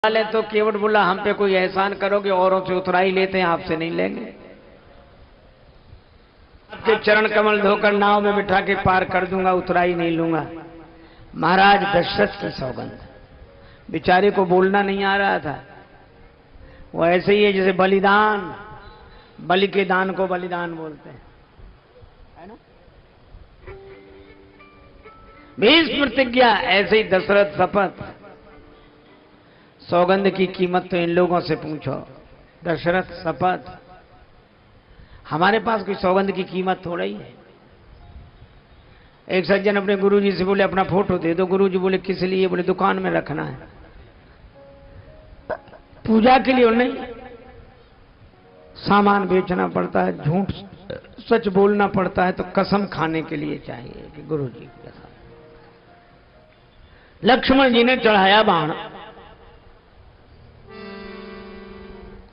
ले तो केवट बोला हम पे कोई एहसान करोगे, औरों से उतराई लेते हैं, आपसे नहीं लेंगे। आपके चरण कमल धोकर नाव में बिठा के पार कर दूंगा, उतराई नहीं लूंगा। महाराज दशरथ की सौगंध, बेचारे को बोलना नहीं आ रहा था। वो ऐसे ही है जैसे बलिदान, बलि के दान को बलिदान बोलते हैं, है ना। भीष्म प्रतिज्ञा, ऐसे ही दशरथ शपथ। सौगंध की कीमत तो इन लोगों से पूछो। दशरथ शपथ, हमारे पास कोई सौगंध की कीमत थोड़ा ही है। एक सज्जन अपने गुरुजी से बोले अपना फोटो दे दो। गुरुजी बोले किस लिए? बोले दुकान में रखना है। पूजा के लिए नहीं, सामान बेचना पड़ता है, झूठ सच बोलना पड़ता है, तो कसम खाने के लिए चाहिए कि गुरुजी के साथ। लक्ष्मण जी ने चढ़ाया बाण,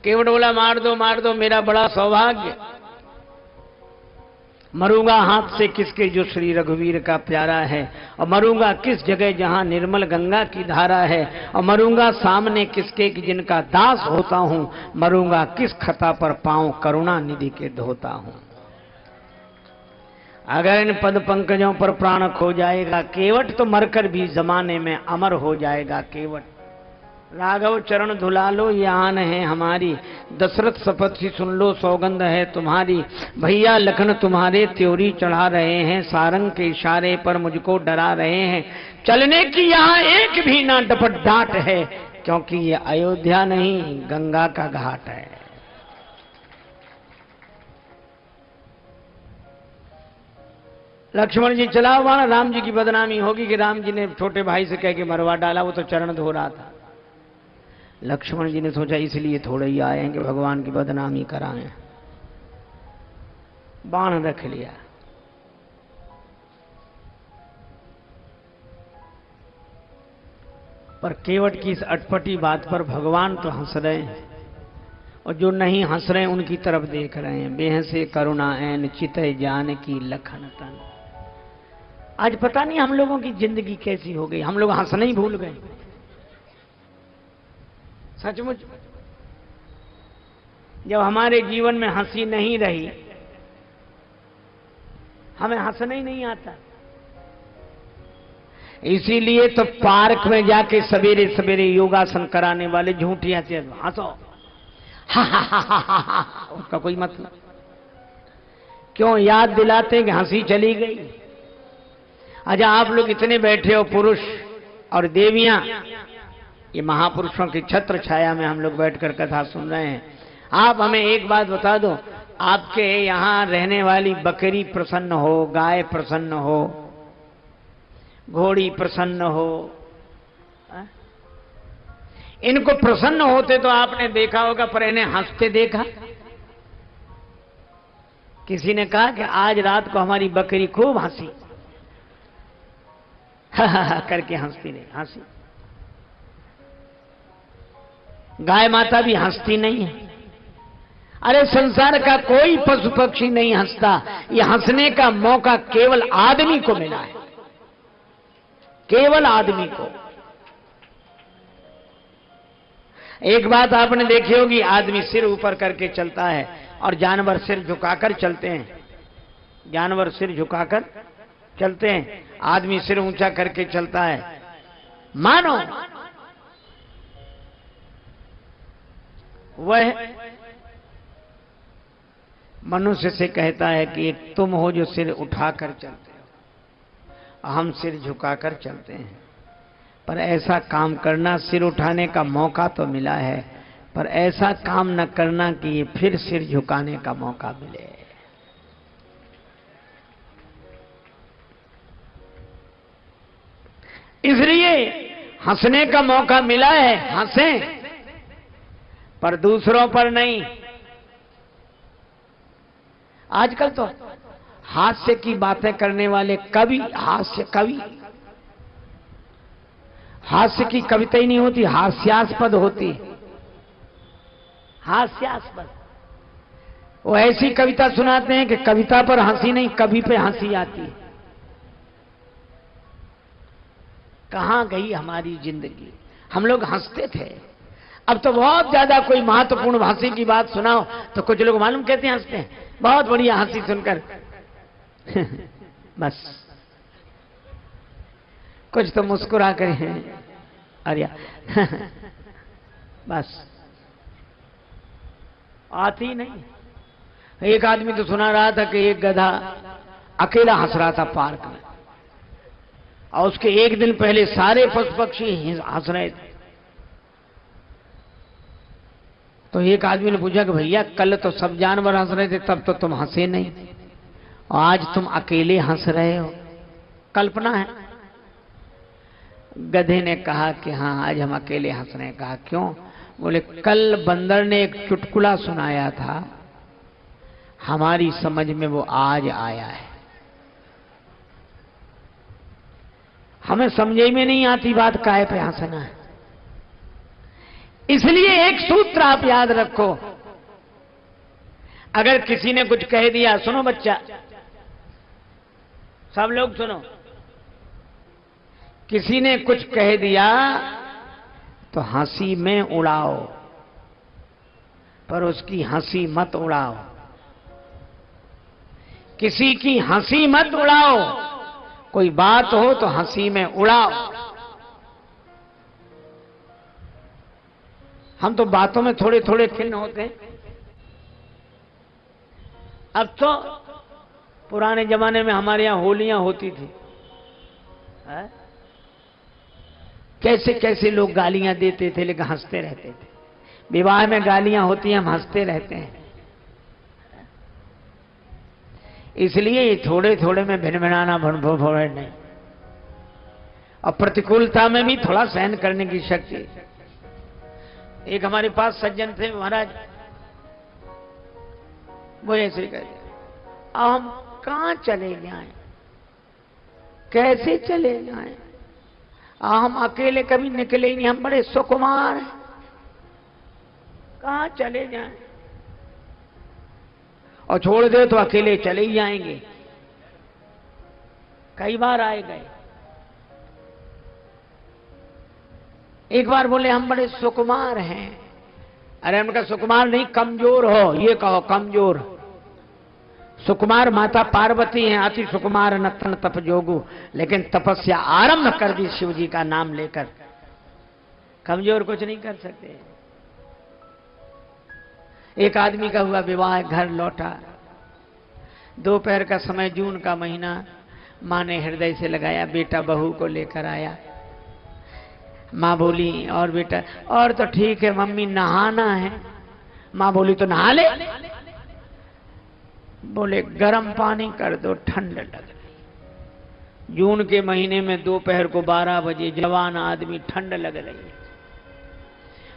केवट बोला मार दो, मेरा बड़ा सौभाग्य। मरूंगा हाथ से किसके जो श्री रघुवीर का प्यारा है, और मरूंगा किस जगह जहां निर्मल गंगा की धारा है, और मरूंगा सामने किसके कि जिनका दास होता हूं, मरूंगा किस खता पर पांव करुणा निधि के धोता हूं। अगर इन पद पंकजों पर प्राण खो जाएगा केवट, तो मरकर भी जमाने में अमर हो जाएगा केवट। राघव चरण धुला लो, ये आन है हमारी। दशरथ शपथ सी सुन लो, सौगंध है तुम्हारी। भैया लखन तुम्हारे त्योरी चढ़ा रहे हैं, सारंग के इशारे पर मुझको डरा रहे हैं। चलने की यहाँ एक भी ना डपट डांट है, क्योंकि ये अयोध्या नहीं गंगा का घाट है। लक्ष्मण जी चलाओ बाण, राम जी की बदनामी होगी कि राम जी ने छोटे भाई से कह के मरवा डाला, वो तो चरण धो रहा था। लक्ष्मण जी ने सोचा इसलिए थोड़े ही आए हैं कि भगवान की बदनामी कराएं। बाण रख लिया। पर केवट की इस अटपटी बात पर भगवान तो हंस रहे हैं, और जो नहीं हंस रहे हैं उनकी तरफ देख रहे हैं। बेहसे करुणा ऐन चितय जान की लखन तन। आज पता नहीं हम लोगों की जिंदगी कैसी हो गई, हम लोग हंसना ही भूल गए। सचमुच जब हमारे जीवन में हंसी नहीं रही, हमें हंसना ही नहीं आता। इसीलिए तो पार्क में जाके सवेरे सवेरे योगासन कराने वाले झूठी हंसी, हंसो उसका कोई मतलब क्यों? याद दिलाते कि हंसी चली गई। अच्छा आप लोग इतने बैठे हो, पुरुष और देवियां, ये महापुरुषों की छत्र छाया में हम लोग बैठकर कथा सुन रहे हैं। आप हमें एक बात बता दो, आपके यहां रहने वाली बकरी प्रसन्न हो, गाय प्रसन्न हो, घोड़ी प्रसन्न हो, इनको प्रसन्न होते तो आपने देखा होगा, पर इन्हें हंसते देखा? किसी ने कहा कि आज रात को हमारी बकरी खूब हंसी, करके हंसती नहीं, हंसी। गाय माता भी हंसती नहीं है। अरे संसार का कोई पशु पक्षी नहीं हंसता। ये हंसने का मौका केवल आदमी को मिला है, केवल आदमी को। एक बात आपने देखी होगी, आदमी सिर ऊपर करके चलता है और जानवर सिर झुकाकर चलते हैं। जानवर सिर झुकाकर चलते हैं, आदमी सिर ऊंचा करके चलता है। मानो वह मनुष्य से कहता है कि एक तुम हो जो सिर उठाकर चलते हो, हम सिर झुकाकर चलते हैं। पर ऐसा काम करना, सिर उठाने का मौका तो मिला है, पर ऐसा काम न करना कि ये फिर सिर झुकाने का मौका मिले। इसलिए हंसने का मौका मिला है, हंसें, पर दूसरों पर नहीं। आजकल तो हास्य की बातें करने वाले कवि, हास्य कवि, हास्य की कविता ही नहीं होती, हास्यास्पद होती, हास्यास्पद। वो ऐसी कविता सुनाते हैं कि कविता पर हंसी नहीं, कवि पे हंसी आती है। कहां गई हमारी जिंदगी? हम लोग हंसते थे, अब तो बहुत ज्यादा कोई महत्वपूर्ण हंसी की बात सुनाओ तो कुछ लोग मालूम कहते हैं हंसते हैं, बहुत बढ़िया हंसी सुनकर बस कुछ तो मुस्कुरा कर अरे बस आती नहीं। एक आदमी तो सुना रहा था कि एक गधा अकेला हंस रहा था पार्क में, और उसके एक दिन पहले सारे पशु पक्षी हंस रहे थे। तो एक आदमी ने पूछा कि भैया कल तो सब जानवर हंस रहे थे, तब तो तुम हंसे नहीं, और आज तुम अकेले हंस रहे हो, कल्पना है? गधे ने कहा कि हाँ आज हम अकेले हंस रहे हैं। कहा क्यों? बोले कल बंदर ने एक चुटकुला सुनाया था, हमारी समझ में वो आज आया है, हमें समझे में नहीं आती बात काहे पे हंसना है। इसलिए एक सूत्र आप याद रखो, अगर किसी ने कुछ कह दिया, सुनो बच्चा, सब लोग सुनो, किसी ने कुछ कह दिया तो हंसी में उड़ाओ, पर उसकी हंसी मत उड़ाओ। किसी की हंसी मत उड़ाओ, कोई बात हो तो हंसी में उड़ाओ। हम तो बातों में थोड़े थोड़े खिन्न होते हैं। अब तो पुराने जमाने में हमारे यहां होलियां होती थी, कैसे कैसे लोग गालियां देते थे लेकिन हंसते रहते थे। विवाह में गालियां होती हैं, हम हंसते रहते हैं। इसलिए ये थोड़े थोड़े में भिनभिनाना भोड़ नहीं, और प्रतिकूलता में भी थोड़ा सहन करने की शक्ति। एक हमारे पास सज्जन थे महाराज, वो ऐसे कहते, अब हम कहां चले जाएं, कैसे चले जाएं, हम अकेले कभी निकले ही नहीं, हम बड़े सुकुमार हैं, कहां चले जाएं, और छोड़ दे तो अकेले चले ही जाएंगे। कई बार आए गए। एक बार बोले हम बड़े सुकुमार हैं। अरे उनका सुकुमार नहीं, कमजोर हो, ये कहो कमजोर। सुकुमार माता पार्वती हैं, अति सुकुमार नतन तप जोगु, लेकिन तपस्या आरंभ कर दी शिव जी का नाम लेकर। कमजोर कुछ नहीं कर सकते। एक आदमी का हुआ विवाह, घर लौटा, दोपहर का समय, जून का महीना, मां ने हृदय से लगाया, बेटा बहू को लेकर आया। मां बोली और बेटा, और तो ठीक है मम्मी, नहाना है। मां बोली तो नहा ले। बोले गर्म पानी कर दो, ठंड लग रही। जून के महीने में दोपहर को 12 बजे जवान आदमी, ठंड लग रही है।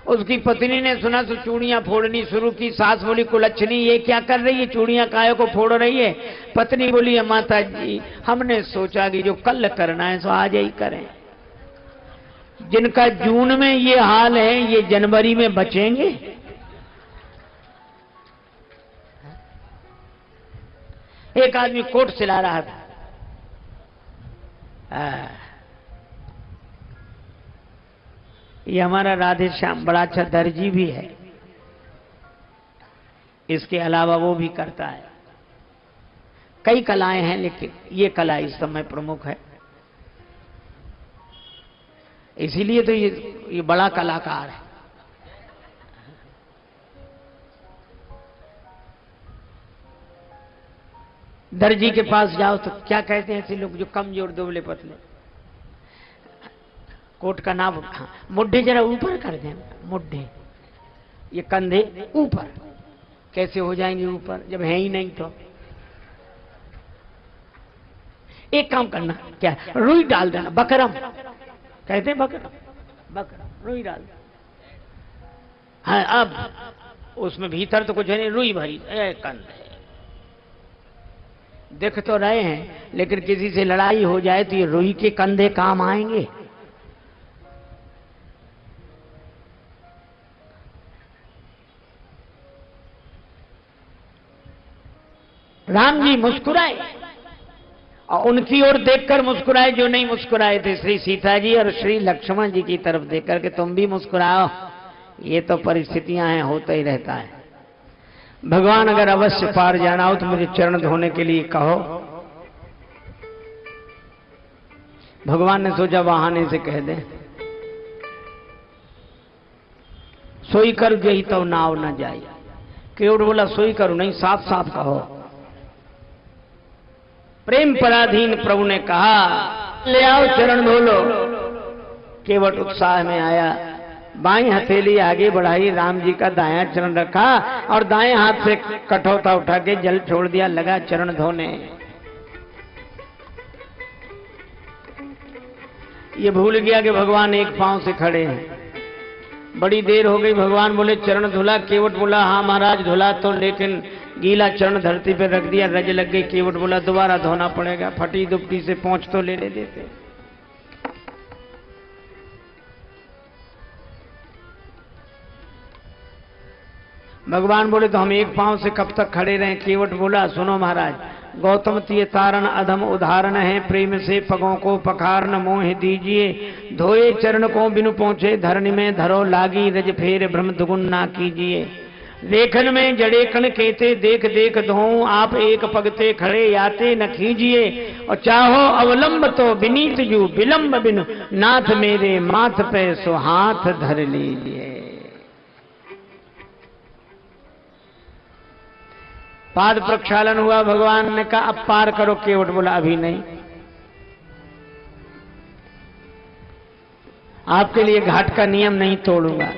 उसकी पत्नी ने सुना तो चूड़ियां फोड़नी शुरू की। सास बोली कुलच्छनी ये क्या कर रही है, चूड़ियां काहे को फोड़ रही है? पत्नी बोली माता जी हमने सोचा कि जो कल करना है सो आज ही करें। जिनका जून में ये हाल है ये जनवरी में बचेंगे? एक आदमी कोट सिला रहा था, ये हमारा राधे श्याम बड़ा अच्छा दर्जी भी है, इसके अलावा वो भी करता है। कई कलाएं हैं लेकिन ये कला इस समय प्रमुख है, इसीलिए तो ये बड़ा कलाकार है। दर्जी के पास जाओ तो क्या कहते हैं ऐसे लोग जो कमजोर दुबले पतले, कोट का नाम, मुड्ढे जरा ऊपर कर दें, मुड्ढे, ये कंधे ऊपर। कैसे हो जाएंगे ऊपर जब है ही नहीं? तो एक काम करना, क्या रुई डाल देना, बकरम कहते हैं, बकरम रुई डाल देना। हाँ अब उसमें भीतर तो कुछ है नहीं, रुई भरी कंधे दिख तो रहे हैं, लेकिन किसी से लड़ाई हो जाए तो ये रुई के कंधे काम आएंगे? राम जी मुस्कुराए और उनकी ओर देखकर मुस्कुराए जो नहीं मुस्कुराए थे, श्री सीता जी और श्री लक्ष्मण जी की तरफ देखकर के तुम भी मुस्कुराओ, ये तो परिस्थितियां हैं, होता ही रहता है। भगवान अगर अवश्य पार जाना हो तो मुझे चरण धोने के लिए कहो। भगवान ने सोचा बहाने से कह दे, सोई कर गई तो नाव न जाए। केवट बोला सोई करूं नहीं, साफ साफ कहो। प्रेम पराधीन प्रभु ने कहा ले आओ चरण धो लो। केवट उत्साह में आया, बाईं हथेली आगे बढ़ाई, राम जी का दायां चरण रखा और दाएं हाथ से कठौता उठा के जल छोड़ दिया, लगा चरण धोने। ये भूल गया कि भगवान एक पांव से खड़े हैं। बड़ी देर हो गई, भगवान बोले चरण धुला। केवट बोला हाँ महाराज धुला तो, लेकिन गीला चरण धरती पे रख दिया, रज लग गई। केवट बोला दोबारा धोना पड़ेगा, फटी दुपटी से पहुंच तो ले देते। भगवान बोले तो हम एक पांव से कब तक खड़े रहें। केवट बोला सुनो महाराज, गौतम तिय तारण अधम उदाहरण है, प्रेम से पगों को पखारन मोह दीजिए, धोए चरण को बिनु पहुंचे धरनी में धरो लागी, रज फेर भ्रम दुगुन ना कीजिए। लेखन में जड़े कण कहते देख देख धोऊं, आप एक पगते खड़े याते न कीजिए, और चाहो अवलंब तो विनीत जू विलंब बिनु, नाथ मेरे माथ पे सो हाथ धर लीजिए। पाद प्रक्षालन हुआ, भगवान ने कहा अब पार करो। केवट बोला अभी नहीं, आपके लिए घाट का नियम नहीं तोड़ूंगा,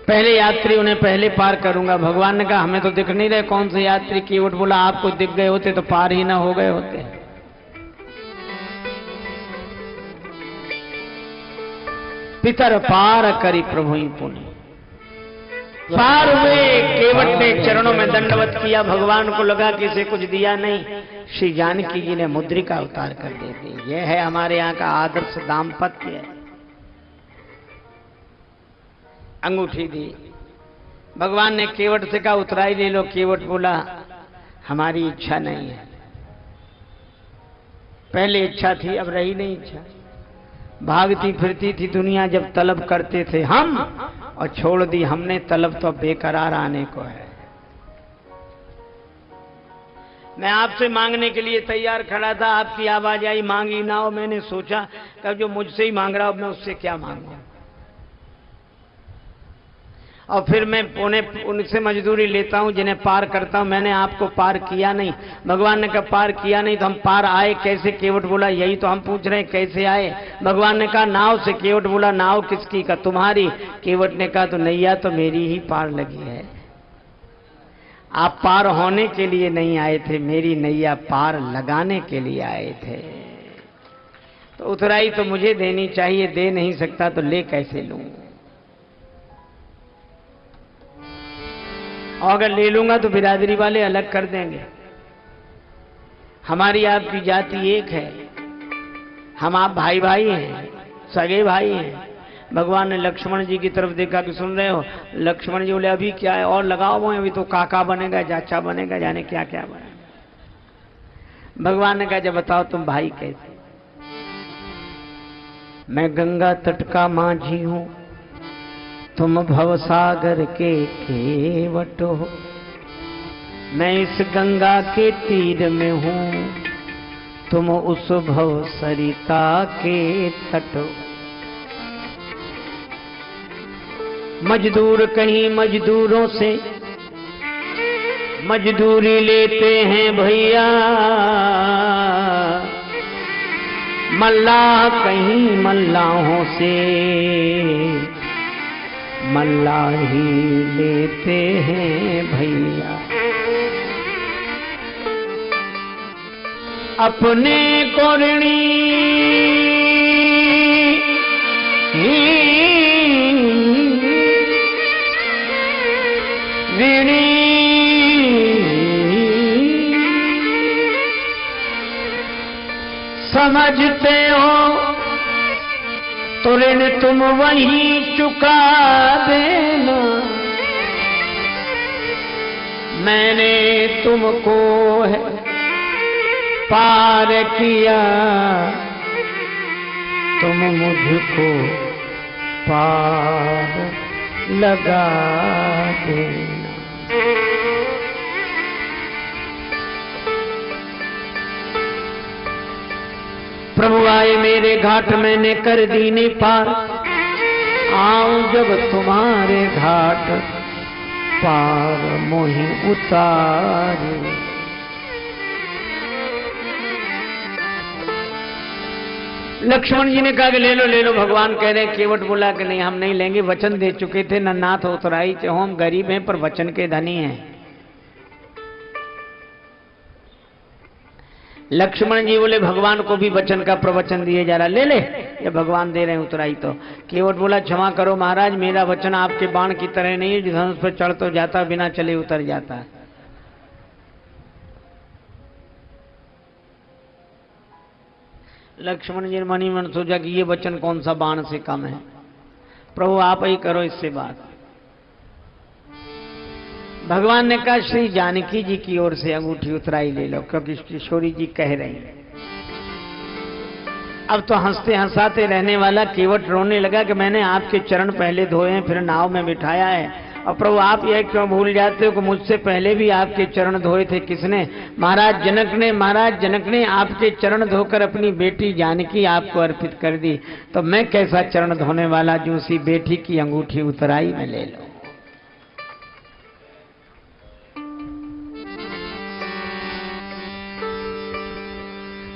पहले यात्री उन्हें पहले पार करूंगा। भगवान ने कहा हमें तो दिख नहीं रहे कौन से यात्री। केवट बोला आपको दिख गए होते तो पार ही ना हो गए होते। पितर पार करी प्रभु ही पुण्य। पार हुए, केवट ने चरणों में दंडवत किया। भगवान को लगा कि इसे कुछ दिया नहीं। श्री जानकी जी ने मुद्रिका उतार कर दे दी। यह है हमारे यहाँ का आदर्श दाम्पत्य। अंगूठी दी। भगवान ने केवट से कहा उतराई ले लो। केवट बोला हमारी इच्छा नहीं है, पहले इच्छा थी अब रही नहीं इच्छा। भागती फिरती थी दुनिया जब तलब करते थे हम, और छोड़ दी हमने तलब तो बेकरार आने को है। मैं आपसे मांगने के लिए तैयार खड़ा था, आपकी आवाज आई मांगी ना हो। मैंने सोचा कब जो मुझसे ही मांग रहा हूं मैं उससे क्या मांगू, और फिर मैं उनसे मजदूरी लेता हूं जिन्हें पार करता हूं। मैंने आपको पार किया नहीं। भगवान ने कहा पार किया नहीं तो हम पार आए कैसे। केवट बोला यही तो हम पूछ रहे हैं कैसे आए। भगवान ने कहा नाव से। केवट बोला नाव किसकी का तुम्हारी। केवट ने कहा तो नैया तो मेरी ही पार लगी है। आप पार होने के लिए नहीं आए थे, मेरी नैया पार लगाने के लिए आए थे। तो उतराई तो मुझे देनी चाहिए, दे नहीं सकता तो ले कैसे लूं, और अगर ले लूंगा तो बिरादरी वाले अलग कर देंगे। हमारी आपकी जाति एक है, हम आप भाई भाई हैं, सगे भाई हैं। भगवान ने लक्ष्मण जी की तरफ देखा कि सुन रहे हो। लक्ष्मण जी बोले अभी क्या है और लगाओ वो, अभी तो काका बनेगा, चाचा बनेगा, जाने क्या क्या बनेगा। भगवान ने कहा जब बताओ तुम भाई कैसे। मैं गंगा तट का माझी हूं, तुम भवसागर के केवट हो। मैं इस गंगा के तीर में हूं, तुम उस भव सरिता के तट हो। मजदूर कहीं मजदूरों से मजदूरी लेते हैं भैया, मल्लाह कहीं मल्लाहों से मल्लाही लेते हैं भैया। अपने को ऋणी समझते हो तो ऋण तुम वहीं चुका देना। मैंने तुमको है पार किया, तुम मुझको पार लगा देना। प्रभु आए मेरे घाट मैंने कर दीने पार, आऊं जब तुम्हारे घाट पार मोहि उतारे। लक्ष्मण जी ने कहा कि ले लो। भगवान कह रहे हैं, केवट बोला कि नहीं हम नहीं लेंगे, वचन दे चुके थे, न नाथ उतराई चाहो, हम गरीब हैं पर वचन के धनी हैं। लक्ष्मण जी बोले भगवान को भी वचन का प्रवचन दिए जा रहा, ले ये भगवान दे रहे हैं उतराई तो। केवट बोला क्षमा करो महाराज, मेरा वचन आपके बाण की तरह नहीं है, धनुष पर चढ़ तो जाता बिना चले उतर जाता है। लक्ष्मण जी ने मनी मन सोचा कि ये वचन कौन सा बाण से कम है, प्रभु आप ही करो इससे बात। भगवान ने कहा श्री जानकी जी की ओर से अंगूठी उतराई ले लो, क्योंकि किशोरी जी कह रही हैं। अब तो हंसते हंसाते रहने वाला केवट रोने लगा कि मैंने आपके चरण पहले धोए हैं, फिर नाव में बिठाया है, और प्रभु आप यह क्यों भूल जाते हो कि मुझसे पहले भी आपके चरण धोए थे किसने? महाराज जनक ने आपके चरण धोकर अपनी बेटी जानकी आपको अर्पित कर दी, तो मैं कैसा चरण धोने वाला जो उसी बेटी की अंगूठी उतराई में ले लो।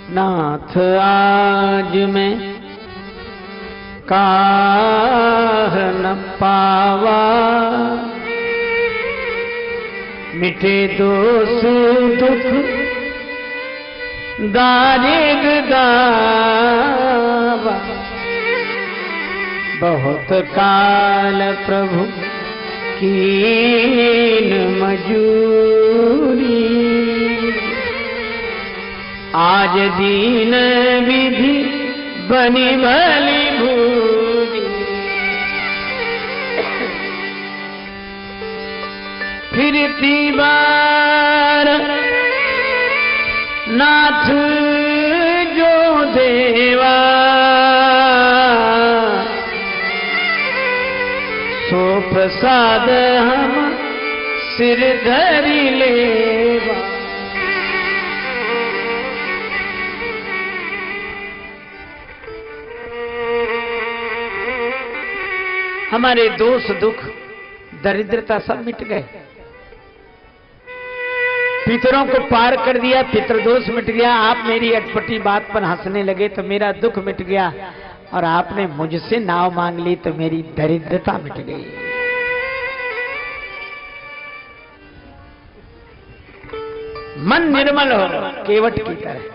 नाथ आज मैं काह न पावा, मिटे दोष दुख दारिग दावा। बहुत काल प्रभु कीन मजूरी, आज दीन विधि बनी भली भूरी। फिरती बार नाथ जो देवा, सो प्रसाद हम सिर धरि लेवा। हमारे दोष दुख दरिद्रता सब मिट गए, पितरों को पार कर दिया, पितृदोष मिट गया। आप मेरी अटपटी बात पर हंसने लगे तो मेरा दुख मिट गया, और आपने मुझसे नाव मांग ली तो मेरी दरिद्रता मिट गई। मन निर्मल हो केवट की तरह।